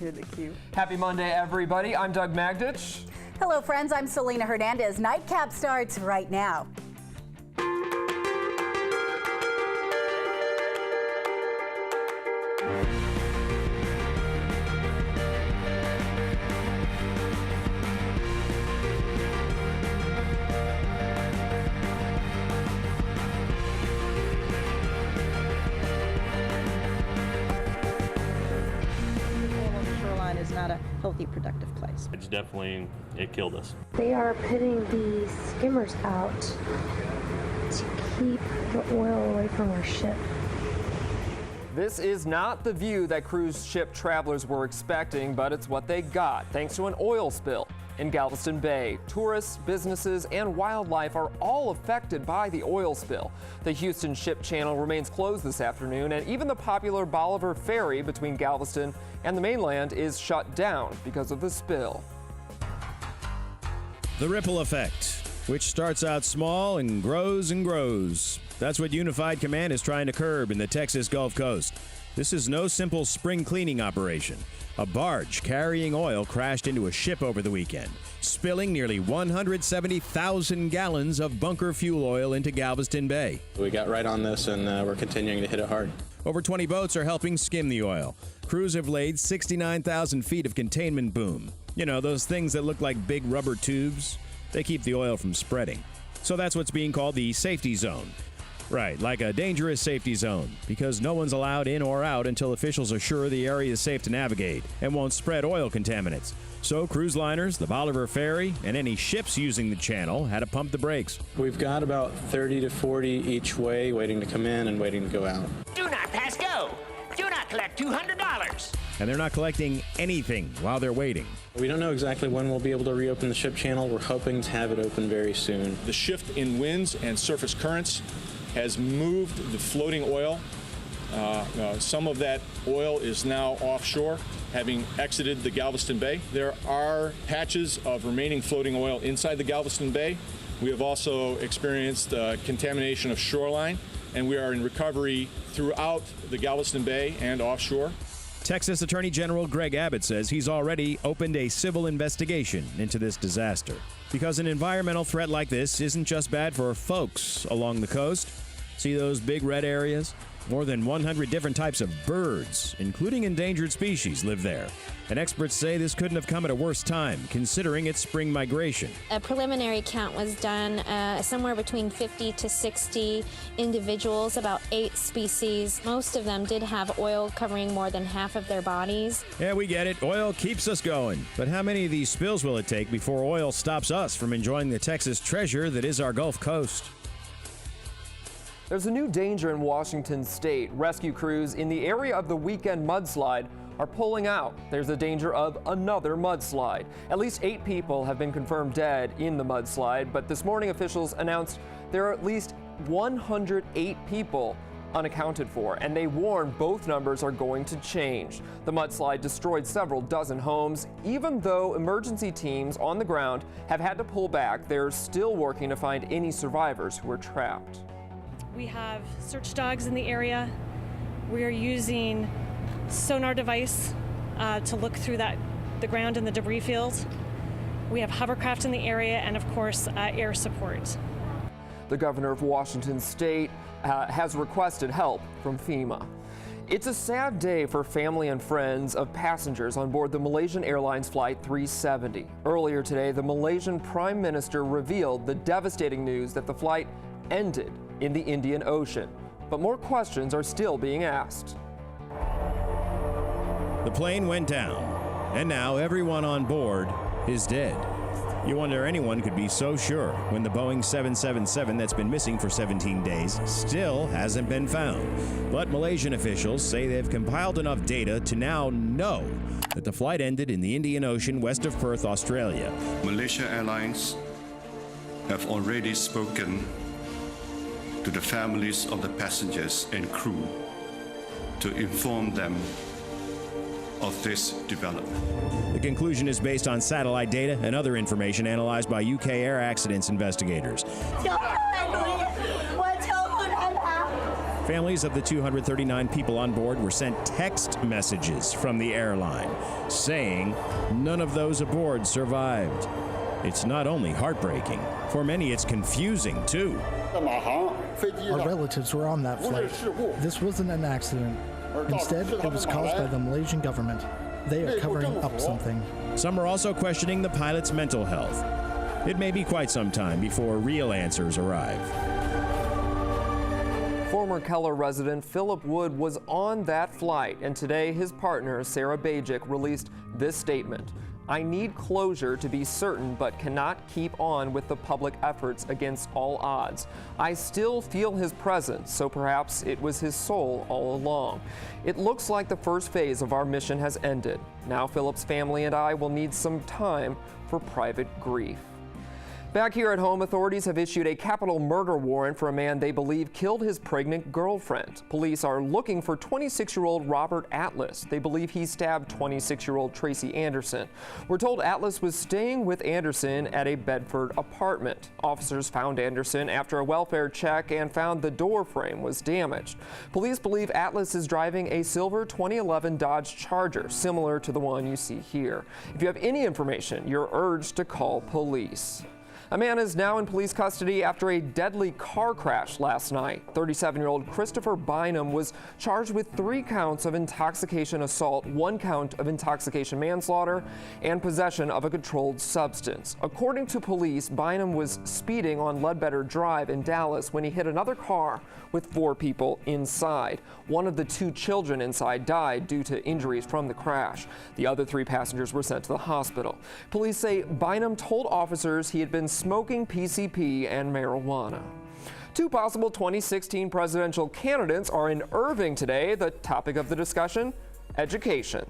You're the cue. Happy Monday, everybody. I'm Doug Magditch. Hello, friends. I'm Selena Hernandez. Nightcap starts right now. Is not a healthy, productive place. It's definitely, it killed us. They are putting the skimmers out to keep the oil away from our ship. This is not the view that cruise ship travelers were expecting, but it's what they got thanks to an oil spill in Galveston Bay. Tourists, businesses, and wildlife are all affected by the oil spill. The Houston Ship Channel remains closed this afternoon, and even the popular Bolivar Ferry between Galveston and the mainland is shut down because of the spill. The ripple effect, which starts out small and grows and grows. That's what Unified Command is trying to curb in the Texas Gulf Coast. This is no simple spring cleaning operation. A barge carrying oil crashed into a ship over the weekend, spilling nearly 170,000 gallons of bunker fuel oil into Galveston Bay. We got right on this, and we're continuing to hit it hard. Over 20 boats are helping skim the oil. Crews have laid 69,000 feet of containment boom. You know, those things that look like big rubber tubes? They keep the oil from spreading. So that's what's being called the safety zone. Right, like a dangerous safety zone, because no one's allowed in or out until officials are sure the area is safe to navigate and won't spread oil contaminants. So cruise liners, the Bolivar Ferry, and any ships using the channel had to pump the brakes. We've got about 30 to 40 each way waiting to come in and waiting to go out. Do not pass go. Do not collect $200. And they're not collecting anything while they're waiting. We don't know exactly when we'll be able to reopen the ship channel. We're hoping to have it open very soon. The shift in winds and surface currents has moved the floating oil. Some of that oil is now offshore, having exited the Galveston Bay. There are patches of remaining floating oil inside the Galveston Bay. We have also experienced contamination of shoreline, and we are in recovery throughout the Galveston Bay and offshore. Texas Attorney General Greg Abbott says he's already opened a civil investigation into this disaster. Because an environmental threat like this isn't just bad for folks along the coast. See those big red areas? More than 100 different types of birds, including endangered species, live there. And experts say this couldn't have come at a worse time, considering its spring migration. A preliminary count was done somewhere between 50 to 60 individuals, about 8 species. Most of them did have oil covering more than half of their bodies. Yeah, we get it. Oil keeps us going. But how many of these spills will it take before oil stops us from enjoying the Texas treasure that is our Gulf Coast? There's a new danger in Washington state. Rescue crews in the area of the weekend mudslide are pulling out. There's a danger of another mudslide. At least 8 people have been confirmed dead in the mudslide, but this morning officials announced there are at least 108 people unaccounted for, and they warn both numbers are going to change. The mudslide destroyed several dozen homes. Even though emergency teams on the ground have had to pull back, they're still working to find any survivors who are trapped. We have search dogs in the area. We are using sonar device to look through the ground and the debris field. We have hovercraft in the area and, of course, air support. The governor of Washington state has requested help from FEMA. It's a sad day for family and friends of passengers on board the Malaysian Airlines Flight 370. Earlier today, the Malaysian Prime Minister revealed the devastating news that the flight ended in the Indian Ocean. But more questions are still being asked. The plane went down, and now everyone on board is dead. You wonder anyone could be so sure when the Boeing 777 that's been missing for 17 days still hasn't been found. But Malaysian officials say they've compiled enough data to now know that the flight ended in the Indian Ocean west of Perth, Australia. Malaysia Airlines have already spoken to the families of the passengers and crew to inform them of this development. The conclusion is based on satellite data and other information analyzed by UK air accidents investigators. Families of the 239 people on board were sent text messages from the airline saying none of those aboard survived. It's not only heartbreaking, for many it's confusing too. Our relatives were on that flight. This wasn't an accident. Instead, it was caused by the Malaysian government. They are covering up something. Some are also questioning the pilot's mental health. It may be quite some time before real answers arrive. Former Keller resident Philip Wood was on that flight, and today his partner, Sarah Bajic, released this statement. I need closure to be certain, but cannot keep on with the public efforts against all odds. I still feel his presence, so perhaps it was his soul all along. It looks like the first phase of our mission has ended. Now Philip's family and I will need some time for private grief. Back here at home, authorities have issued a capital murder warrant for a man they believe killed his pregnant girlfriend. Police are looking for 26-year-old Robert Atlas. They believe he stabbed 26-year-old Tracy Anderson. We're told Atlas was staying with Anderson at a Bedford apartment. Officers found Anderson after a welfare check and found the door frame was damaged. Police believe Atlas is driving a silver 2011 Dodge Charger, similar to the one you see here. If you have any information, you're urged to call police. A man is now in police custody after a deadly car crash last night. 37-year-old Christopher Bynum was charged with 3 counts of intoxication assault, 1 count of intoxication manslaughter, and possession of a controlled substance. According to police, Bynum was speeding on Ledbetter Drive in Dallas when he hit another car with 4 people inside. One of the 2 children inside died due to injuries from the crash. The other 3 passengers were sent to the hospital. Police say Bynum told officers he had been smoking PCP and marijuana. 2 possible 2016 presidential candidates are in Irving today. The topic of the discussion, education.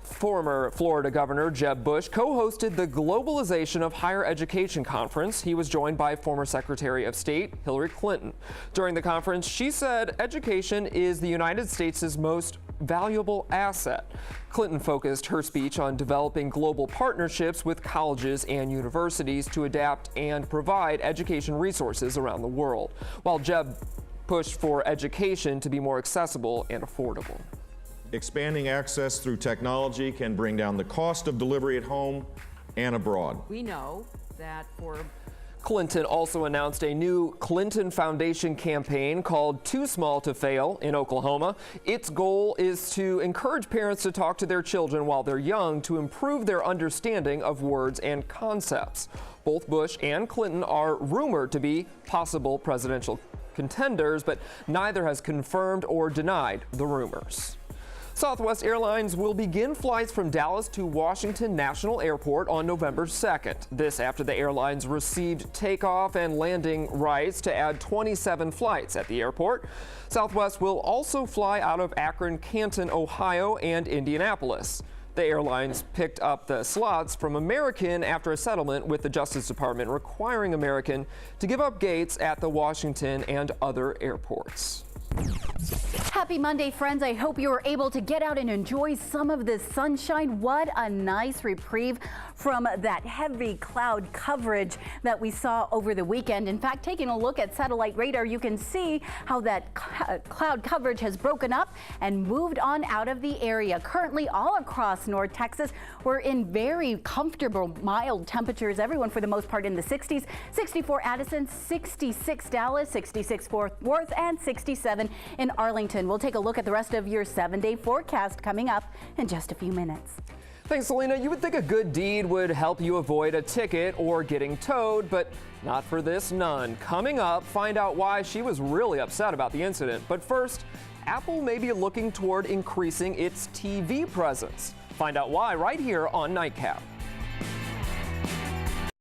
Former Florida Governor Jeb Bush co-hosted the Globalization of Higher Education conference. He was joined by former Secretary of State Hillary Clinton. During the conference, she said education is the United States' most valuable asset. Clinton focused her speech on developing global partnerships with colleges and universities to adapt and provide education resources around the world, while Jeb pushed for education to be more accessible and affordable. Expanding access through technology can bring down the cost of delivery at home and abroad. We know that for Clinton also announced a new Clinton Foundation campaign called Too Small to Fail in Oklahoma. Its goal is to encourage parents to talk to their children while they're young to improve their understanding of words and concepts. Both Bush and Clinton are rumored to be possible presidential contenders, but neither has confirmed or denied the rumors. Southwest Airlines will begin flights from Dallas to Washington National Airport on November 2nd. This after the airlines received takeoff and landing rights to add 27 flights at the airport. Southwest will also fly out of Akron, Canton, Ohio, and Indianapolis. The airlines picked up the slots from American after a settlement with the Justice Department requiring American to give up gates at the Washington and other airports. Happy Monday, friends. I hope you were able to get out and enjoy some of this sunshine. What a nice reprieve from that heavy cloud coverage that we saw over the weekend. In fact, taking a look at satellite radar, you can see how that cloud coverage has broken up and moved on out of the area. Currently, all across North Texas, we're in very comfortable, mild temperatures. Everyone, for the most part, in the 60s. 64 Addison, 66 Dallas, 66 Fort Worth, and 67 in Arlington. We'll take a look at the rest of your 7-day forecast coming up in just a few minutes. Thanks, Selena. You would think a good deed would help you avoid a ticket or getting towed, but not for this nun. Coming up, find out why she was really upset about the incident. But first, Apple may be looking toward increasing its TV presence. Find out why right here on Nightcap.